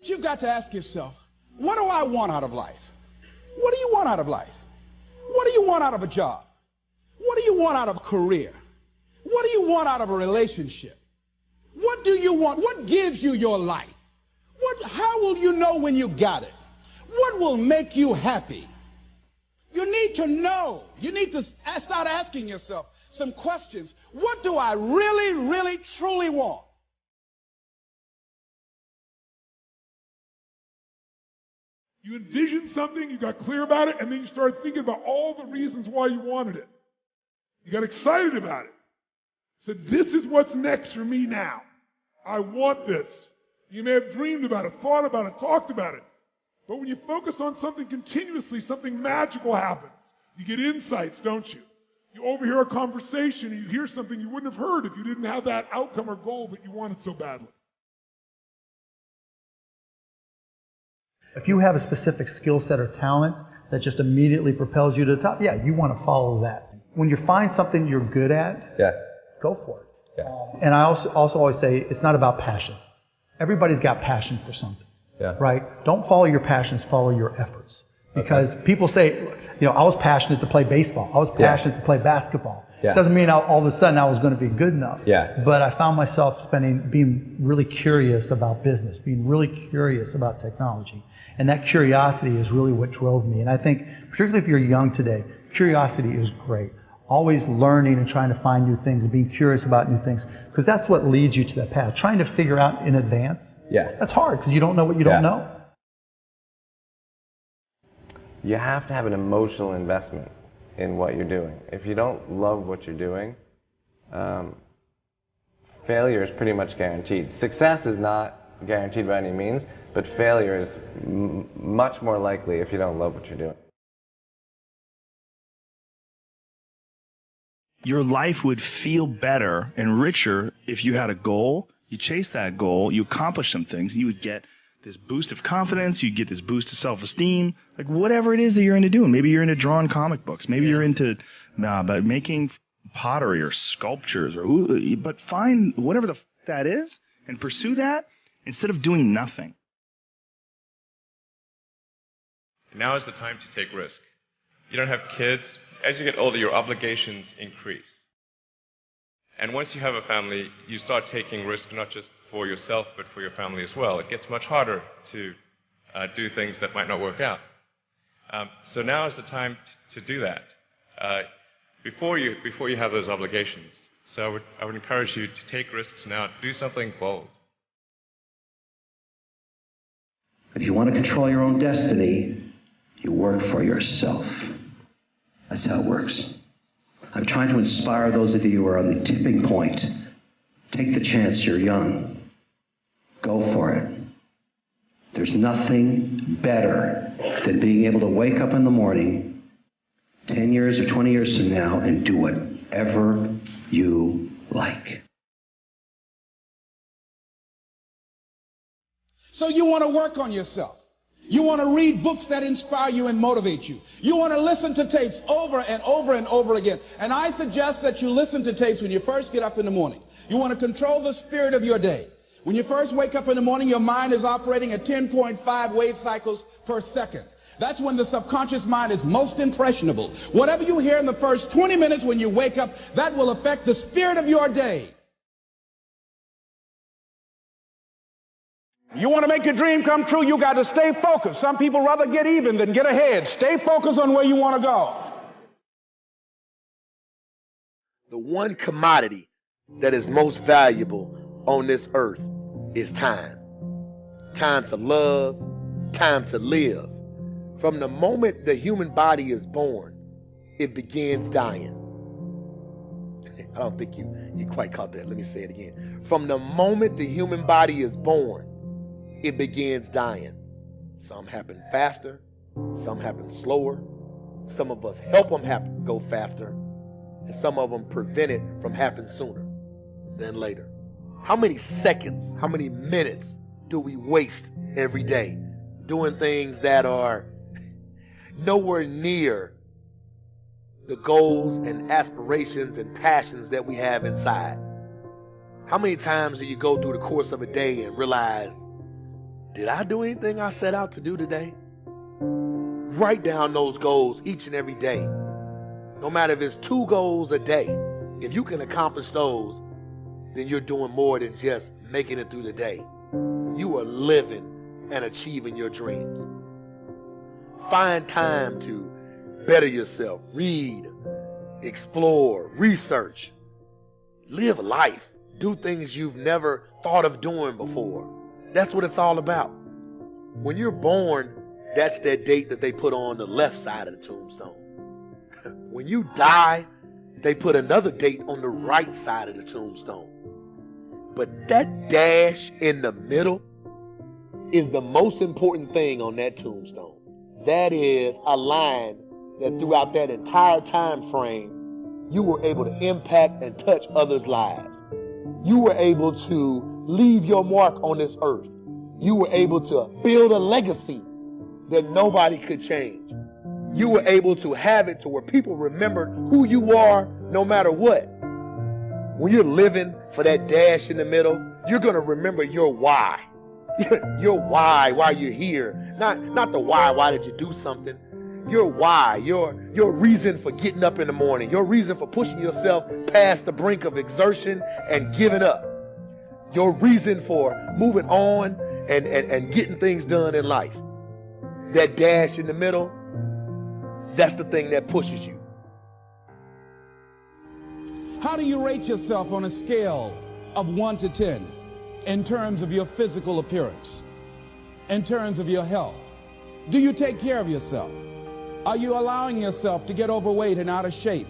You've got to ask yourself, what do I want out of life? What do you want out of life? What do you want out of a job? What do you want out of a career? What do you want out of a relationship? What do you want? What gives you your life? How will you know when you got it? What will make you happy? You need to know. You need to start asking yourself some questions. What do I really, really, truly want? You envisioned something, you got clear about it, and then you started thinking about all the reasons why you wanted it. You got excited about it. Said, this is what's next for me now. I want this. You may have dreamed about it, thought about it, talked about it. But when you focus on something continuously, something magical happens. You get insights, don't you? You overhear a conversation and you hear something you wouldn't have heard if you didn't have that outcome or goal that you wanted so badly. If you have a specific skill set or talent that just immediately propels you to the top, yeah, you want to follow that. When you find something you're good at, go for it. Yeah. And I also always say it's not about passion. Everybody's got passion for something, right? Don't follow your passions, follow your efforts. Because people say, I was passionate to play baseball. I was passionate to play basketball. It doesn't mean all of a sudden I was going to be good enough. But I found myself being really curious about business, being really curious about technology. And that curiosity is really what drove me. And I think, particularly if you're young today, curiosity is great. Always learning and trying to find new things and being curious about new things. Because that's what leads you to that path. Trying to figure out in advance, that's hard because you don't know what you don't know. You have to have an emotional investment in what you're doing. If you don't love what you're doing, failure is pretty much guaranteed. Success is not guaranteed by any means, but failure is much more likely if you don't love what you're doing. Your life would feel better and richer if you had a goal, you chased that goal, you accomplished some things, you would get this boost of confidence, you get this boost of self-esteem, like whatever it is that you're into doing. Maybe you're into drawing comic books, maybe you're into making pottery or sculptures, but find whatever that is and pursue that instead of doing nothing. Now is the time to take risk. You don't have kids. As you get older, your obligations increase. And once you have a family, you start taking risks not just for yourself, but for your family as well. It gets much harder to do things that might not work out. So now is the time to do that before you have those obligations. So I would encourage you to take risks now, do something bold. If you want to control your own destiny, you work for yourself. That's how it works. I'm trying to inspire those of you who are on the tipping point. Take the chance, you're young. Go for it. There's nothing better than being able to wake up in the morning 10 years or 20 years from now and do whatever you like. So you want to work on yourself. You want to read books that inspire you and motivate you. You want to listen to tapes over and over and over again. And I suggest that you listen to tapes when you first get up in the morning. You want to control the spirit of your day. When you first wake up in the morning, your mind is operating at 10.5 wave cycles per second. That's when the subconscious mind is most impressionable. Whatever you hear in the first 20 minutes when you wake up, that will affect the spirit of your day. You want to make your dream come true, you got to stay focused. Some people rather get even than get ahead. Stay focused on where you want to go. The one commodity that is most valuable on this earth is time. Time to love, time to live. From the moment the human body is born, it begins dying. I don't think you quite caught that. Let me say it again. From the moment the human body is born, it begins dying. Some happen faster, some happen slower. Some of us help them go faster, and some of them prevent it from happening sooner than later. How many seconds, how many minutes do we waste every day doing things that are nowhere near the goals and aspirations and passions that we have inside? How many times do you go through the course of a day and realize did I do anything I set out to do today? Write down those goals each and every day. No matter if it's 2 goals a day, if you can accomplish those, then you're doing more than just making it through the day. You are living and achieving your dreams. Find time to better yourself, read, explore, research, live life, do things you've never thought of doing before. That's what it's all about. When you're born, that's that date that they put on the left side of the tombstone. When you die, they put another date on the right side of the tombstone. But that dash in the middle is the most important thing on that tombstone. That is a line that throughout that entire time frame, you were able to impact and touch others' lives. You were able to leave your mark on this earth. You were able to build a legacy that nobody could change. You were able to have it to where people remembered who you are no matter what. When you're living for that dash in the middle, you're going to remember your why. Your why you're here. Not the why did you do something. Your why, your reason for getting up in the morning, your reason for pushing yourself past the brink of exertion and giving up. Your reason for moving on and getting things done in life. That dash in the middle, that's the thing that pushes you. How do you rate yourself on a scale of 1 to 10 in terms of your physical appearance, in terms of your health? Do you take care of yourself? Are you allowing yourself to get overweight and out of shape?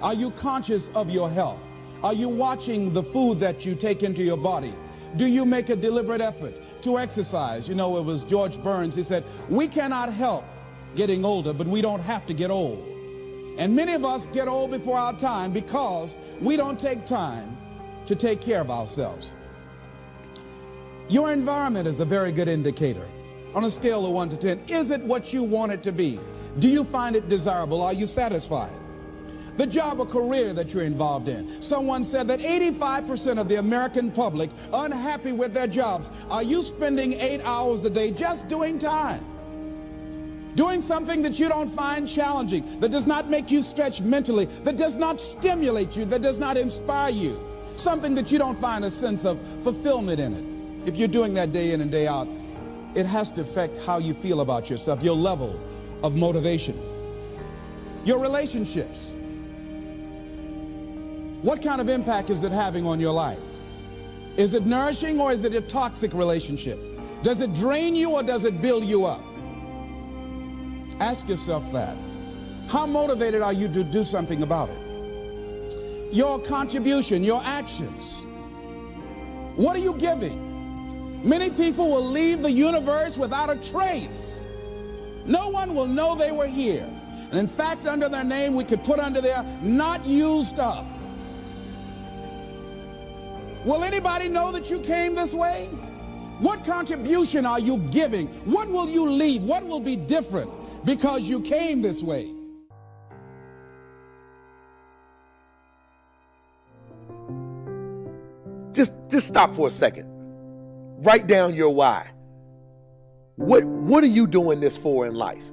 Are you conscious of your health? Are you watching the food that you take into your body? Do you make a deliberate effort to exercise? You know, it was George Burns, he said, we cannot help getting older, but we don't have to get old. And many of us get old before our time because we don't take time to take care of ourselves. Your environment is a very good indicator. On a scale of 1 to 10, is it what you want it to be? Do you find it desirable? Are you satisfied? The job or career that you're involved in. Someone said that 85% of the American public are unhappy with their jobs. Are you spending 8 hours a day just doing time? Doing something that you don't find challenging, that does not make you stretch mentally, that does not stimulate you, that does not inspire you. Something that you don't find a sense of fulfillment in it. If you're doing that day in and day out, it has to affect how you feel about yourself, your level of motivation. Your relationships. What kind of impact is it having on your life? Is it nourishing or is it a toxic relationship? Does it drain you or does it build you up? Ask yourself that. How motivated are you to do something about it? Your contribution, your actions. What are you giving? Many people will leave the universe without a trace. No one will know they were here. And in fact, under their name, we could put under there, not used up. Will anybody know that you came this way? What contribution are you giving? What will you leave? What will be different because you came this way? Just stop for a second. Write down your why. What are you doing this for in life?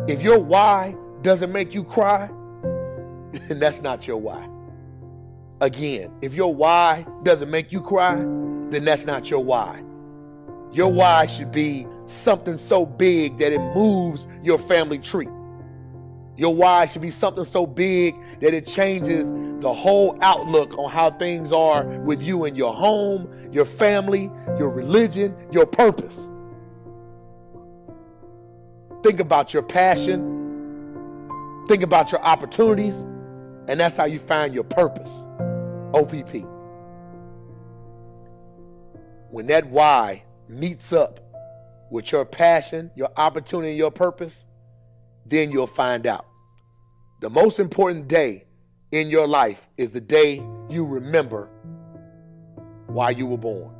If your why doesn't make you cry, then that's not your why. Again, if your why doesn't make you cry, then that's not your why. Your why should be something so big that it moves your family tree. Your why should be something so big that it changes the whole outlook on how things are with you and your home, your family, your religion, your purpose. Think about your passion. Think about your opportunities. And that's how you find your purpose. OPP. When that why meets up with your passion, your opportunity, your purpose, then you'll find out. The most important day in your life is the day you remember why you were born.